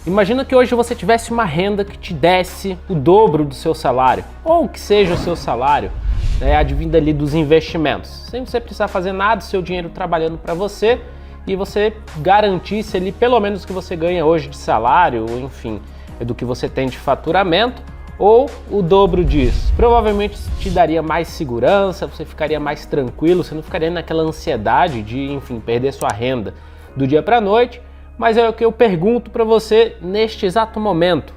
Imagina que hoje você tivesse uma renda que te desse o dobro do seu salário, ou que seja o seu salário, advindo ali dos investimentos, sem você precisar fazer nada, seu dinheiro trabalhando para você, e você garantisse ali pelo menos o que você ganha hoje de salário, ou enfim, do que você tem de faturamento, ou o dobro disso. Provavelmente te daria mais segurança, você ficaria mais tranquilo, você não ficaria naquela ansiedade de, enfim, perder sua renda do dia para a noite. Mas é o que eu pergunto para você neste exato momento.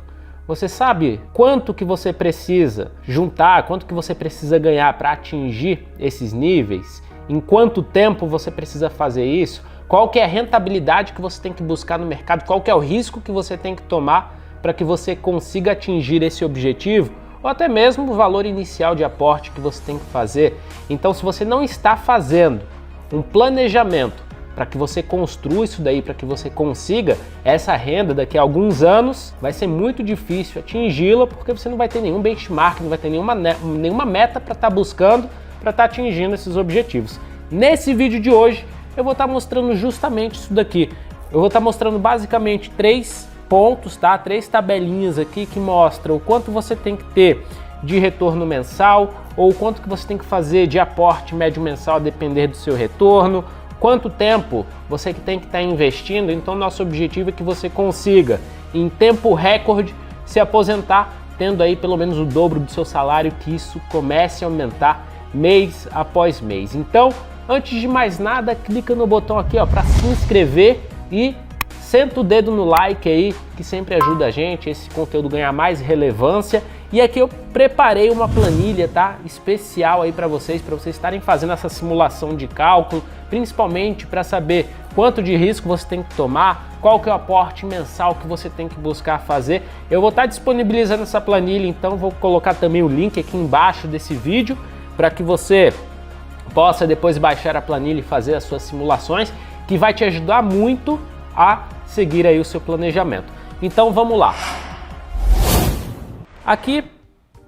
Você sabe quanto que você precisa juntar, quanto que você precisa ganhar para atingir esses níveis? Em quanto tempo você precisa fazer isso? Qual que é a rentabilidade que você tem que buscar no mercado? Qual que é o risco que você tem que tomar para que você consiga atingir esse objetivo? Ou até mesmo o valor inicial de aporte que você tem que fazer. Então, se você não está fazendo um planejamento para que você construa isso daí, para que você consiga essa renda daqui a alguns anos, vai ser muito difícil atingi-la, porque você não vai ter nenhum benchmark, não vai ter nenhuma meta para estar buscando, para estar atingindo esses objetivos. Nesse vídeo de hoje, eu vou estar mostrando justamente isso daqui. Eu vou estar mostrando basicamente 3 pontos, tá? 3 tabelinhas aqui que mostram o quanto você tem que ter de retorno mensal, ou o quanto que você tem que fazer de aporte médio mensal a depender do seu retorno, quanto tempo você tem que estar investindo. Então nosso objetivo é que você consiga, em tempo recorde, se aposentar tendo aí pelo menos o dobro do seu salário, que isso comece a aumentar mês após mês. Então, antes de mais nada, clica no botão aqui para se inscrever e senta o dedo no like aí, que sempre ajuda a gente, esse conteúdo ganhar mais relevância. E aqui eu preparei uma planilha, tá? Especial aí para vocês estarem fazendo essa simulação de cálculo, principalmente para saber quanto de risco você tem que tomar, qual que é o aporte mensal que você tem que buscar fazer. Eu vou estar disponibilizando essa planilha, então vou colocar também o link aqui embaixo desse vídeo para que você possa depois baixar a planilha e fazer as suas simulações, que vai te ajudar muito a seguir aí o seu planejamento. Então vamos lá. Aqui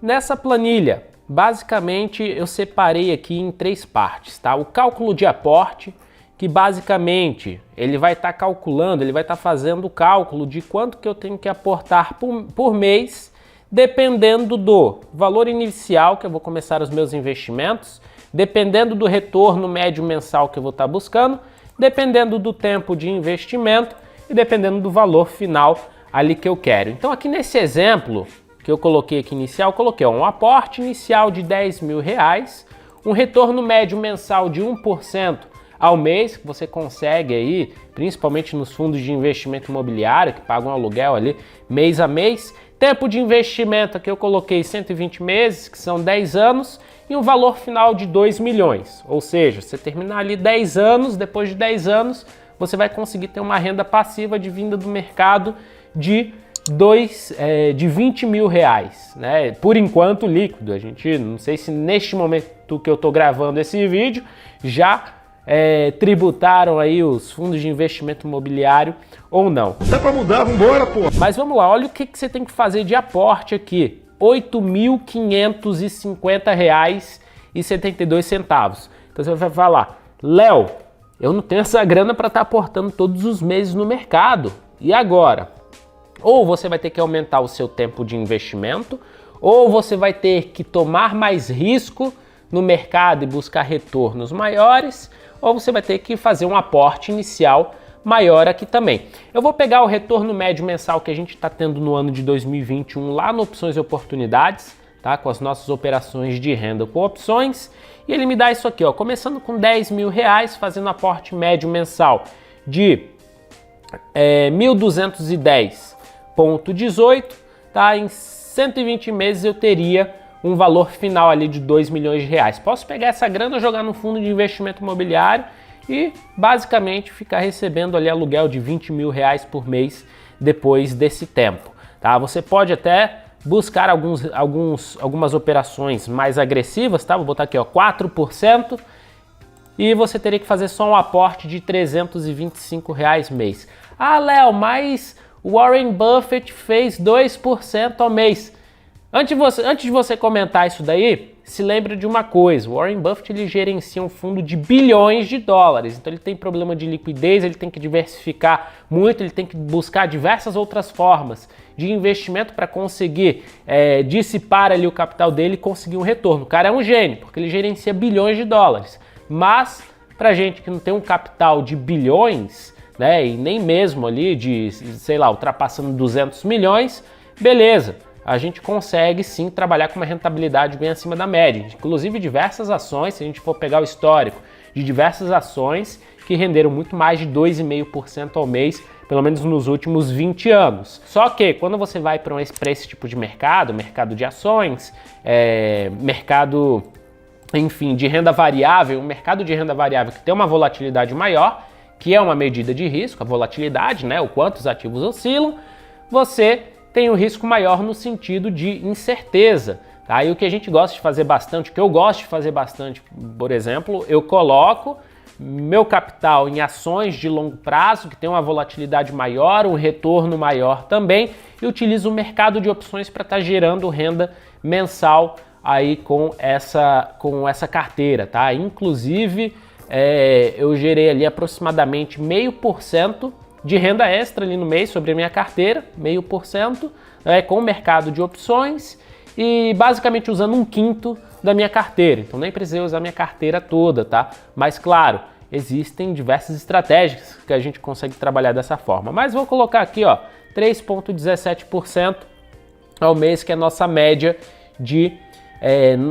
nessa planilha, basicamente eu separei aqui em 3 partes, tá? O cálculo de aporte, que basicamente ele vai estar calculando, ele vai estar fazendo o cálculo de quanto que eu tenho que aportar por mês, dependendo do valor inicial que eu vou começar os meus investimentos, dependendo do retorno médio mensal que eu vou estar buscando, dependendo do tempo de investimento e dependendo do valor final ali que eu quero. Então aqui nesse exemplo que eu coloquei aqui inicial, coloquei um aporte inicial de R$10.000, um retorno médio mensal de 1% ao mês, que você consegue aí, principalmente nos fundos de investimento imobiliário, que pagam aluguel ali mês a mês. Tempo de investimento aqui eu coloquei 120 meses, que são 10 anos, e um valor final de 2 milhões. Ou seja, você terminar ali 10 anos, depois de 10 anos, você vai conseguir ter uma renda passiva de vinda do mercado de R$20.000, né? Por enquanto líquido. A gente não sei se neste momento que eu estou gravando esse vídeo já tributaram aí os fundos de investimento imobiliário ou não. Dá para mudar, vambora, pô! Mas vamos lá, olha o que você tem que fazer de aporte aqui. R$8.550,72. Então você vai falar, Léo, eu não tenho essa grana para estar aportando todos os meses no mercado. E agora? Ou você vai ter que aumentar o seu tempo de investimento, ou você vai ter que tomar mais risco no mercado e buscar retornos maiores, ou você vai ter que fazer um aporte inicial maior aqui também. Eu vou pegar o retorno médio mensal que a gente está tendo no ano de 2021 lá no Opções e Oportunidades, tá? Com as nossas operações de renda com opções, e ele me dá isso aqui, ó, começando com R$10.000, fazendo aporte médio mensal de 1.210,18, tá? Em 120 meses eu teria um valor final ali de R$2 milhões. Posso pegar essa grana, jogar no fundo de investimento imobiliário e basicamente ficar recebendo ali aluguel de R$20.000 por mês depois desse tempo, tá? Você pode até buscar algumas operações mais agressivas, tá? Vou botar aqui, ó, 4%, e você teria que fazer só um aporte de R$325 mês. Ah, Léo, mas Warren Buffett fez 2% ao mês. Antes de você comentar isso daí, se lembre de uma coisa, o Warren Buffett ele gerencia um fundo de bilhões de dólares, então ele tem problema de liquidez, ele tem que diversificar muito, ele tem que buscar diversas outras formas de investimento para conseguir dissipar ali o capital dele e conseguir um retorno. O cara é um gênio, porque ele gerencia bilhões de dólares, mas para gente que não tem um capital de bilhões, né, e nem mesmo ali de, sei lá, ultrapassando 200 milhões, beleza. A gente consegue sim trabalhar com uma rentabilidade bem acima da média. Inclusive diversas ações, se a gente for pegar o histórico de diversas ações que renderam muito mais de 2,5% ao mês, pelo menos nos últimos 20 anos. Só que quando você vai para esse tipo de mercado, mercado de ações, mercado, enfim, de renda variável, um mercado de renda variável que tem uma volatilidade maior, que é uma medida de risco, a volatilidade, né, o quanto os ativos oscilam, você tem um risco maior no sentido de incerteza, tá? E o que a gente gosta de fazer bastante, o que eu gosto de fazer bastante, por exemplo, eu coloco meu capital em ações de longo prazo, que tem uma volatilidade maior, um retorno maior também, e utilizo o mercado de opções para estar gerando renda mensal aí com essa carteira, tá? Inclusive, eu gerei ali aproximadamente 0,5% de renda extra ali no mês sobre a minha carteira, 0,5%, com o mercado de opções e basicamente usando 1/5 da minha carteira. Então nem precisei usar minha carteira toda, tá? Mas claro, existem diversas estratégias que a gente consegue trabalhar dessa forma. Mas vou colocar aqui, ó, 3,17% ao mês, que é a nossa média de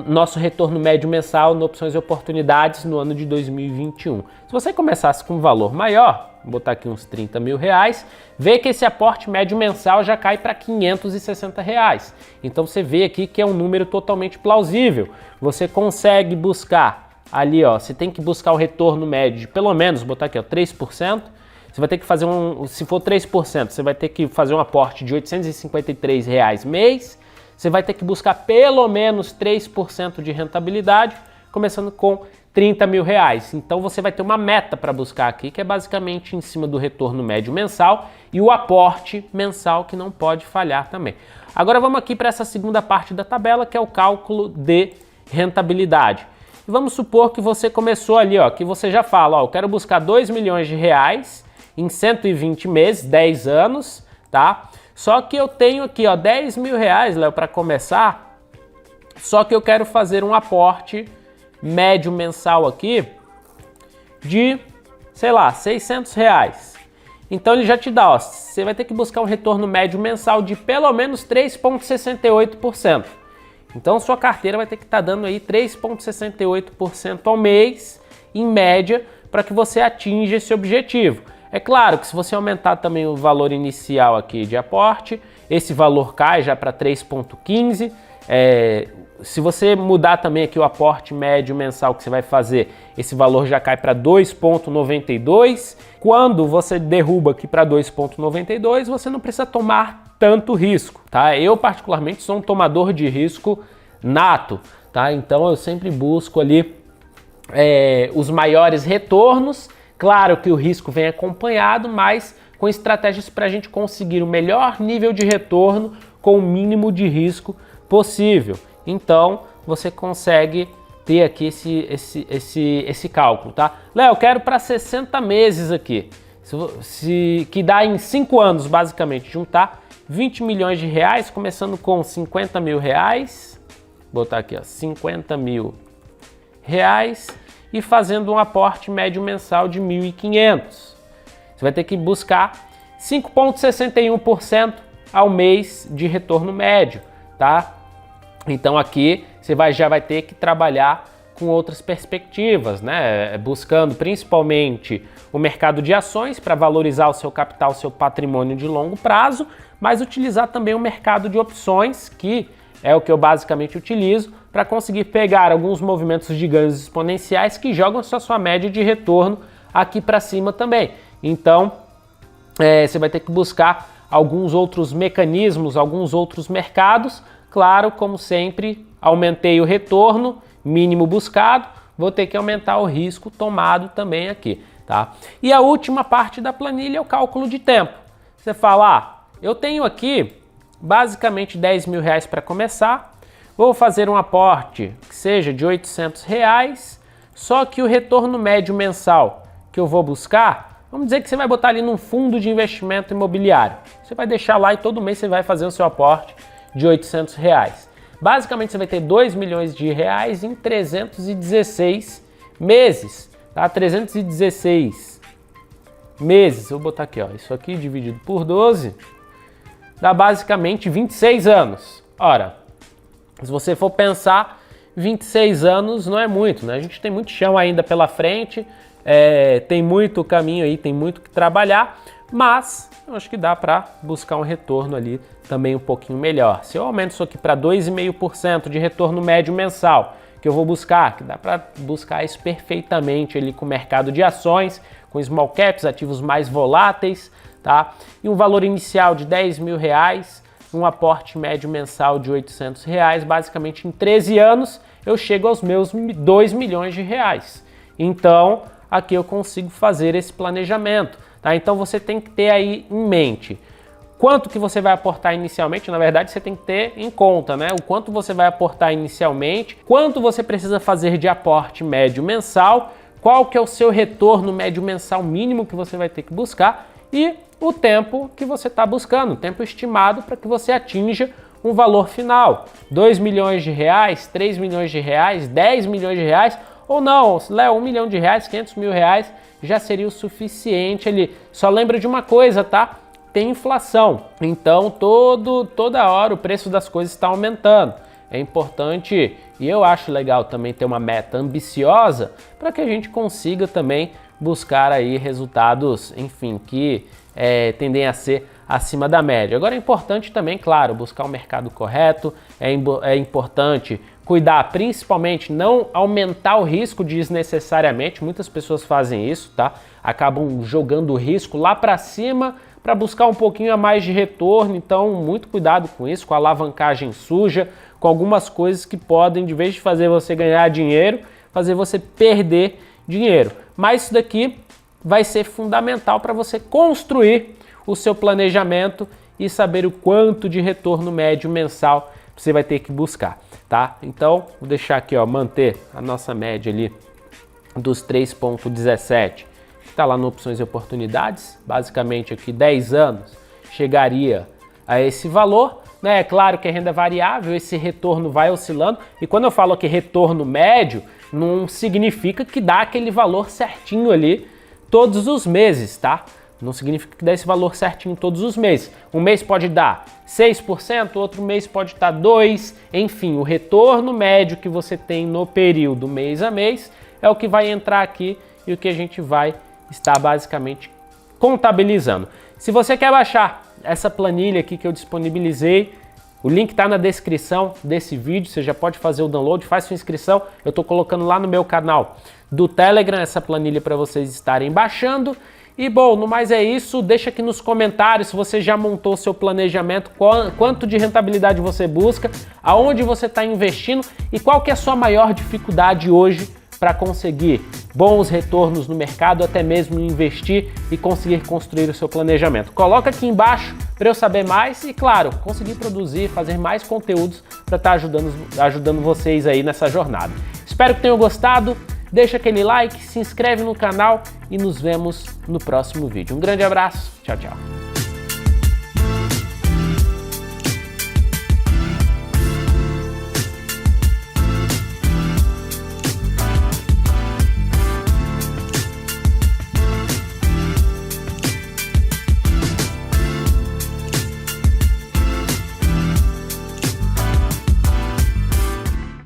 nosso retorno médio mensal no Opções e Oportunidades no ano de 2021. Se você começasse com um valor maior, vou botar aqui uns 30 mil reais, vê que esse aporte médio mensal já cai para 560 reais. Então você vê aqui que é um número totalmente plausível. Você consegue buscar ali, ó, você tem que buscar o retorno médio de pelo menos, vou botar aqui, ó, 3%. Você vai ter que fazer se for 3%, você vai ter que fazer um aporte de R$ 853 reais mês. Você vai ter que buscar pelo menos 3% de rentabilidade, começando com 30 mil reais. Então você vai ter uma meta para buscar aqui, que é basicamente em cima do retorno médio mensal e o aporte mensal, que não pode falhar também. Agora vamos aqui para essa segunda parte da tabela, que é o cálculo de rentabilidade. E vamos supor que você começou ali, ó, que você já fala, ó, eu quero buscar 2 milhões de reais em 120 meses, 10 anos, tá? Só que eu tenho aqui, ó, 10 mil reais, Léo, para começar, só que eu quero fazer um aporte médio mensal aqui de, sei lá, 600 reais. Então ele já te dá, ó, você vai ter que buscar um retorno médio mensal de pelo menos 3,68%. Então sua carteira vai ter que estar dando aí 3,68% ao mês, em média, para que você atinja esse objetivo. É claro que se você aumentar também o valor inicial aqui de aporte, esse valor cai já para 3,15. Se você mudar também aqui o aporte médio mensal que você vai fazer, esse valor já cai para 2,92. Quando você derruba aqui para 2,92, você não precisa tomar tanto risco, tá? Eu particularmente sou um tomador de risco nato, tá? Então eu sempre busco ali os maiores retornos. Claro que o risco vem acompanhado, mas com estratégias para a gente conseguir o melhor nível de retorno com o mínimo de risco possível. Então, você consegue ter aqui esse cálculo, tá? Léo, eu quero para 60 meses aqui, que dá em 5 anos, basicamente, juntar 20 milhões de reais, começando com 50 mil reais, vou botar aqui, ó, 50 mil reais, e fazendo um aporte médio mensal de 1.500. Você vai ter que buscar 5,61% ao mês de retorno médio, tá? Então aqui você já vai ter que trabalhar com outras perspectivas, né? Buscando principalmente o mercado de ações para valorizar o seu capital, o seu patrimônio de longo prazo, mas utilizar também o mercado de opções, que é o que eu basicamente utilizo, para conseguir pegar alguns movimentos de ganhos exponenciais que jogam sua média de retorno aqui para cima também. Então, você vai ter que buscar alguns outros mecanismos, alguns outros mercados. Claro, como sempre, aumentei o retorno mínimo buscado, vou ter que aumentar o risco tomado também aqui, tá? E a última parte da planilha é o cálculo de tempo. Você fala, eu tenho aqui basicamente 10 mil reais para começar, vou fazer um aporte que seja de R$800, só que o retorno médio mensal que eu vou buscar, vamos dizer que você vai botar ali num fundo de investimento imobiliário. Você vai deixar lá e todo mês você vai fazer o seu aporte de R$800. Basicamente você vai ter R$2 milhões em 316 meses, tá? 316 meses, vou botar aqui, ó, isso aqui dividido por 12, dá basicamente 26 anos. Ora, se você for pensar, 26 anos não é muito, né? A gente tem muito chão ainda pela frente, tem muito caminho aí, tem muito que trabalhar, mas eu acho que dá para buscar um retorno ali também um pouquinho melhor. Se eu aumento isso aqui para 2,5% de retorno médio mensal, que eu vou buscar, que dá para buscar isso perfeitamente ali com o mercado de ações, com small caps, ativos mais voláteis, tá? E um valor inicial de R$10 mil, um aporte médio mensal de R$800, basicamente em 13 anos eu chego aos meus R$2 milhões. Então, aqui eu consigo fazer esse planejamento, tá? Então você tem que ter aí em mente quanto que você vai aportar inicialmente. Na verdade, você tem que ter em conta, né? O quanto você vai aportar inicialmente, quanto você precisa fazer de aporte médio mensal, qual que é o seu retorno médio mensal mínimo que você vai ter que buscar e o tempo que você está buscando, o tempo estimado para que você atinja um valor final. R$2 milhões, R$3 milhões, R$10 milhões, ou não, Léo, R$1 milhão, R$500 mil já seria o suficiente ali. Só lembra de uma coisa, tá? Tem inflação, então toda hora o preço das coisas está aumentando. É importante, e eu acho legal também ter uma meta ambiciosa para que a gente consiga também buscar aí resultados, enfim, que tendem a ser acima da média. Agora é importante também, claro, buscar o mercado correto, é importante cuidar, principalmente não aumentar o risco desnecessariamente. Muitas pessoas fazem isso, tá? Acabam jogando o risco lá para cima para buscar um pouquinho a mais de retorno, então muito cuidado com isso, com a alavancagem suja, com algumas coisas que podem, de vez de fazer você ganhar dinheiro, fazer você perder dinheiro. Mas isso daqui vai ser fundamental para você construir o seu planejamento e saber o quanto de retorno médio mensal você vai ter que buscar, tá? Então, vou deixar aqui, ó, manter a nossa média ali dos 3,17, que está lá no opções e oportunidades, basicamente aqui 10 anos chegaria a esse valor, né? É claro que a renda variável, esse retorno vai oscilando, e quando eu falo aqui retorno médio, não significa que dá aquele valor certinho ali todos os meses, tá? Não significa que dá esse valor certinho todos os meses. Um mês pode dar 6%, outro mês pode dar 2%, enfim, o retorno médio que você tem no período mês a mês é o que vai entrar aqui e o que a gente vai estar basicamente contabilizando. Se você quer baixar essa planilha aqui que eu disponibilizei, o link está na descrição desse vídeo, você já pode fazer o download, faz sua inscrição, eu estou colocando lá no meu canal do Telegram essa planilha para vocês estarem baixando. E bom, no mais é isso, deixa aqui nos comentários se você já montou seu planejamento, quanto de rentabilidade você busca, aonde você está investindo e qual que é a sua maior dificuldade hoje para conseguir bons retornos no mercado, até mesmo investir e conseguir construir o seu planejamento. Coloca aqui embaixo para eu saber mais e, claro, conseguir produzir, fazer mais conteúdos para estar ajudando vocês aí nessa jornada. Espero que tenham gostado. Deixa aquele like, se inscreve no canal e nos vemos no próximo vídeo. Um grande abraço, tchau, tchau.